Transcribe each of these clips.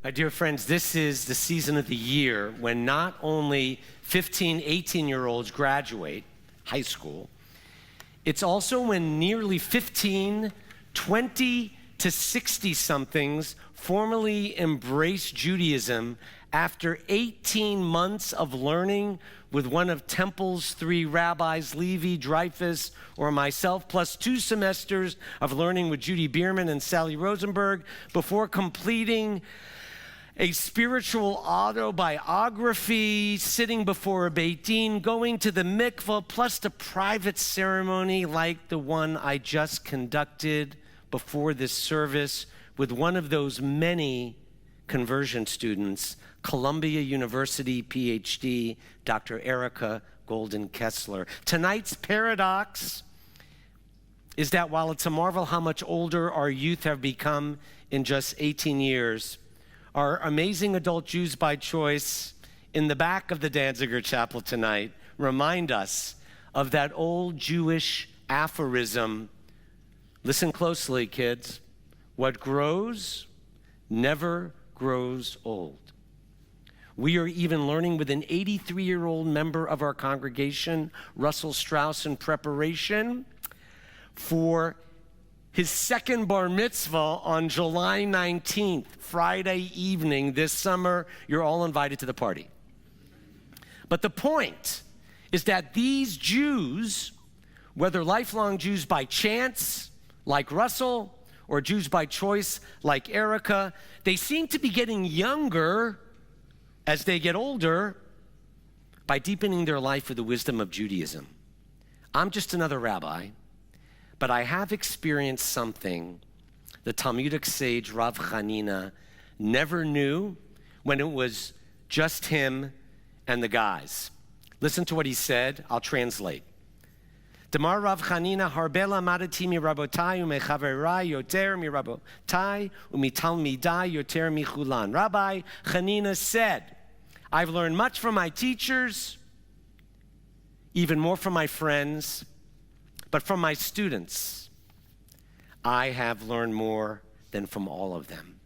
My dear friends, this is the season of the year when not only 15, 18-year-olds graduate high school, it's also when nearly 15, 20 to 60-somethings formally embrace Judaism after 18 months of learning with one of Temple's 3 rabbis, Levi, Dreyfus, or myself, plus 2 semesters of learning with Judy Bierman and Sally Rosenberg before completing a spiritual autobiography, sitting before a Beit Din, going to the mikveh, plus the private ceremony like the one I just conducted before this service with one of those many conversion students, Columbia University PhD, Dr. Erica Golden Kessler. Tonight's paradox is that while it's a marvel how much older our youth have become in just 18 years, our amazing adult Jews by choice in the back of the Danziger Chapel tonight remind us of that old Jewish aphorism. Listen closely, kids. What grows never grows old. We are even learning with an 83-year-old member of our congregation, Russell Strauss, in preparation for his second bar mitzvah on July 19th, Friday evening this summer. You're all invited to the party. But the point is that these Jews, whether lifelong Jews by chance, like Russell, or Jews by choice, like Erica, they seem to be getting younger as they get older by deepening their life with the wisdom of Judaism. I'm just another rabbi, but I have experienced something the Talmudic sage Rav Chanina never knew when it was just him and the guys. Listen to what he said. I'll translate. Damar Rav Chanina harbela madati mi rabotai umechaverai yoter mi rabotai umitalmidai yoter mi chulan. Rabbi Chanina said, I've learned much from my teachers, even more from my friends, but from my students, I have learned more than from all of them.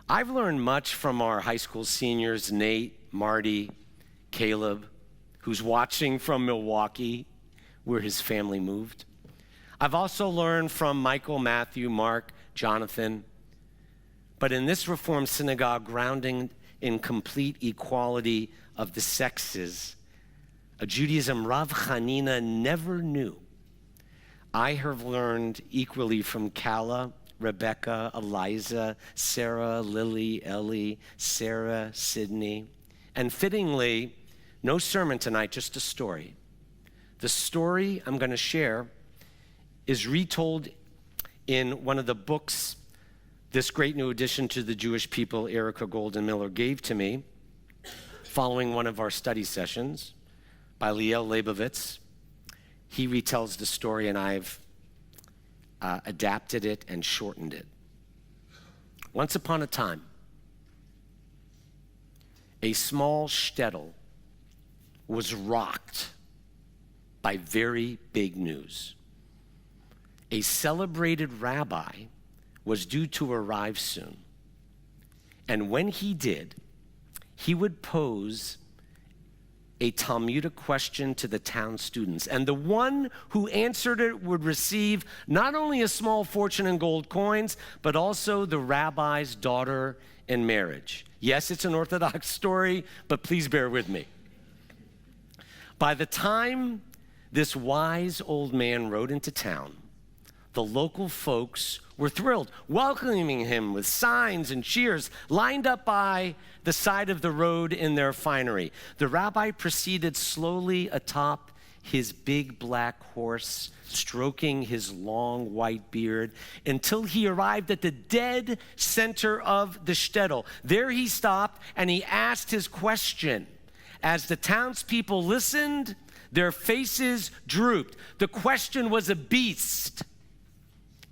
I've learned much from our high school seniors, Nate, Marty, Caleb, who's watching from Milwaukee, where his family moved. I've also learned from Michael, Matthew, Mark, Jonathan, but in this Reformed synagogue grounding in complete equality of the sexes, a Judaism Rav Chanina never knew, I have learned equally from Kala, Rebecca, Eliza, Sarah, Lily, Ellie, Sarah, Sydney, and fittingly, no sermon tonight, just a story. The story I'm going to share is retold in one of the books this great new addition to the Jewish people, Erica Golden Miller, gave to me following one of our study sessions by Liel Leibovitz. He retells the story, and I've adapted it and shortened it. Once upon a time, a small shtetl was rocked by very big news. A celebrated rabbi was due to arrive soon. And when he did, he would pose a Talmudic question to the town students. And the one who answered it would receive not only a small fortune in gold coins, but also the rabbi's daughter in marriage. Yes, it's an Orthodox story, but please bear with me. By the time this wise old man rode into town, the local folks were thrilled, welcoming him with signs and cheers, lined up by the side of the road in their finery. The rabbi proceeded slowly atop his big black horse, stroking his long white beard, until he arrived at the dead center of the shtetl. There he stopped and he asked his question. As the townspeople listened, their faces drooped. The question was a beast,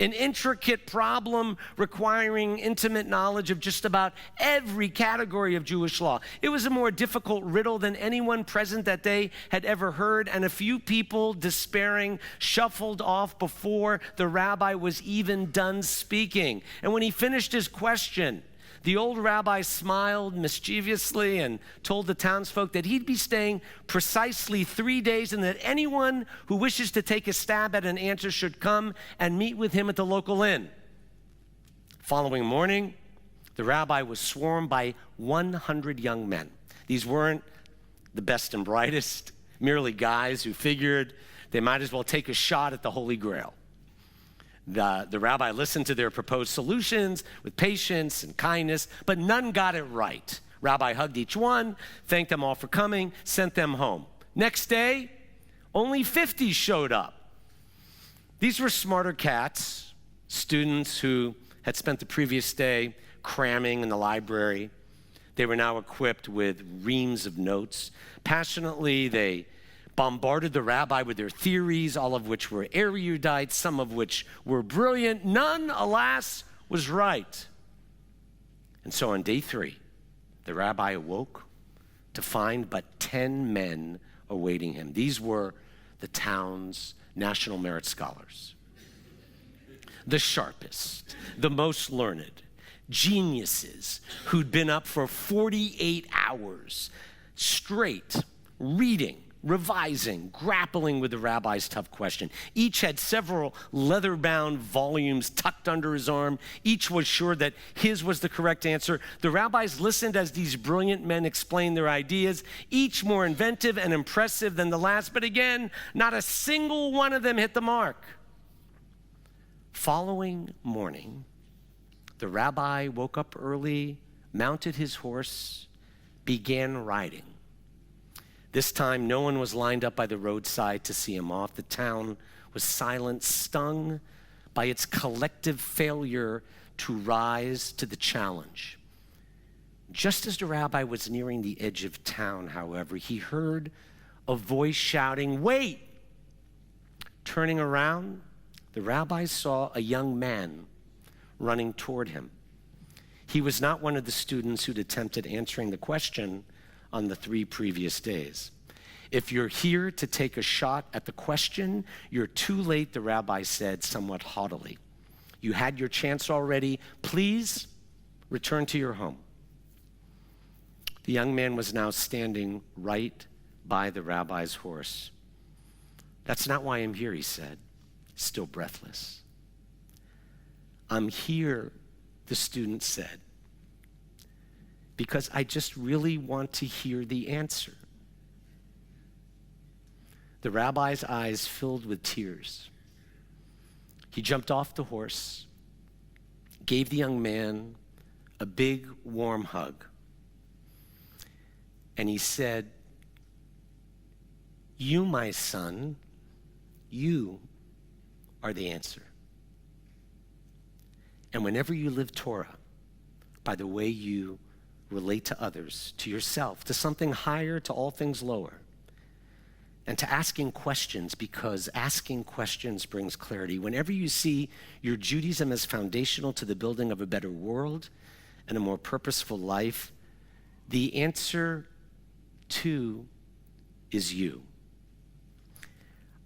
an intricate problem requiring intimate knowledge of just about every category of Jewish law. It was a more difficult riddle than anyone present that day had ever heard, and a few people, despairing, shuffled off before the rabbi was even done speaking. And when he finished his question, The old rabbi smiled mischievously and told the townsfolk that he'd be staying precisely 3 days and that anyone who wishes to take a stab at an answer should come and meet with him at the local inn. Following morning, the rabbi was swarmed by 100 young men. These weren't the best and brightest, merely guys who figured they might as well take a shot at the Holy Grail. The rabbi listened to their proposed solutions with patience and kindness, but none got it right. Rabbi hugged each one, thanked them all for coming, sent them home. Next day, only 50 showed up. These were smarter cats, students who had spent the previous day cramming in the library. They were now equipped with reams of notes. Passionately, they bombarded the rabbi with their theories, all of which were erudite, some of which were brilliant. None, alas, was right. And so on day 3, the rabbi awoke to find but 10 men awaiting him. These were the town's national merit scholars. The sharpest, the most learned, geniuses who'd been up for 48 hours straight, reading, revising, grappling with the rabbi's tough question. Each had several leather-bound volumes tucked under his arm. Each was sure that his was the correct answer. The rabbis listened as these brilliant men explained their ideas, each more inventive and impressive than the last, but again, not a single one of them hit the mark. Following morning, the rabbi woke up early, mounted his horse, began riding. This time, no one was lined up by the roadside to see him off. The town was silent, stung by its collective failure to rise to the challenge. Just as the rabbi was nearing the edge of town, however, he heard a voice shouting, "Wait!" Turning around, the rabbi saw a young man running toward him. He was not one of the students who'd attempted answering the question on the 3 previous days. If you're here to take a shot at the question, you're too late, the rabbi said somewhat haughtily. You had your chance already. Please return to your home. The young man was now standing right by the rabbi's horse. That's not why I'm here, he said, still breathless. I'm here, the student said, because I just really want to hear the answer. The rabbi's eyes filled with tears. He jumped off the horse, gave the young man a big, warm hug, and he said, "You, my son, you are the answer. And whenever you live Torah, by the way you relate to others, to yourself, to something higher, to all things lower, and to asking questions, because asking questions brings clarity. Whenever you see your Judaism as foundational to the building of a better world and a more purposeful life, the answer to is you.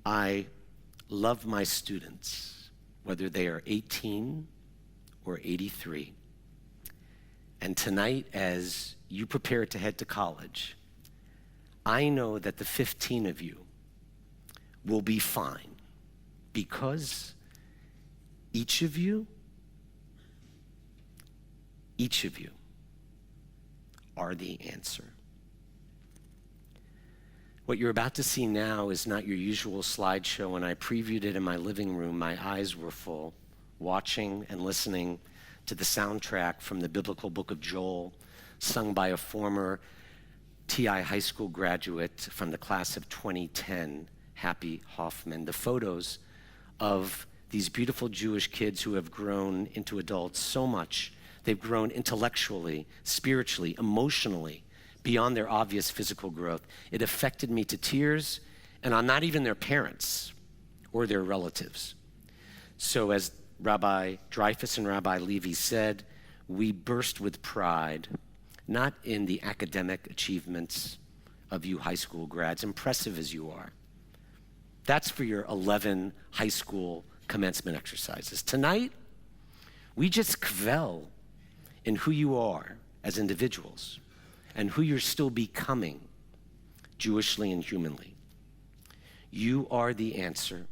I love my students, whether they are 18 or 83. And tonight, as you prepare to head to college, I know that the 15 of you will be fine, because each of you are the answer. What you're about to see now is not your usual slideshow. When I previewed it in my living room, my eyes were full, watching and listening to the soundtrack from the biblical book of Joel, sung by a former TI high school graduate from the class of 2010, Happy Hoffman. The photos of these beautiful Jewish kids who have grown into adults so much. They've grown intellectually, spiritually, emotionally, beyond their obvious physical growth. It affected me to tears, and I'm not even their parents or their relatives. So as Rabbi Dreyfus and Rabbi Levy said, we burst with pride, not in the academic achievements of you high school grads, impressive as you are. That's for your 11 high school commencement exercises. Tonight, we just kvel in who you are as individuals and who you're still becoming, Jewishly and humanly. You are the answer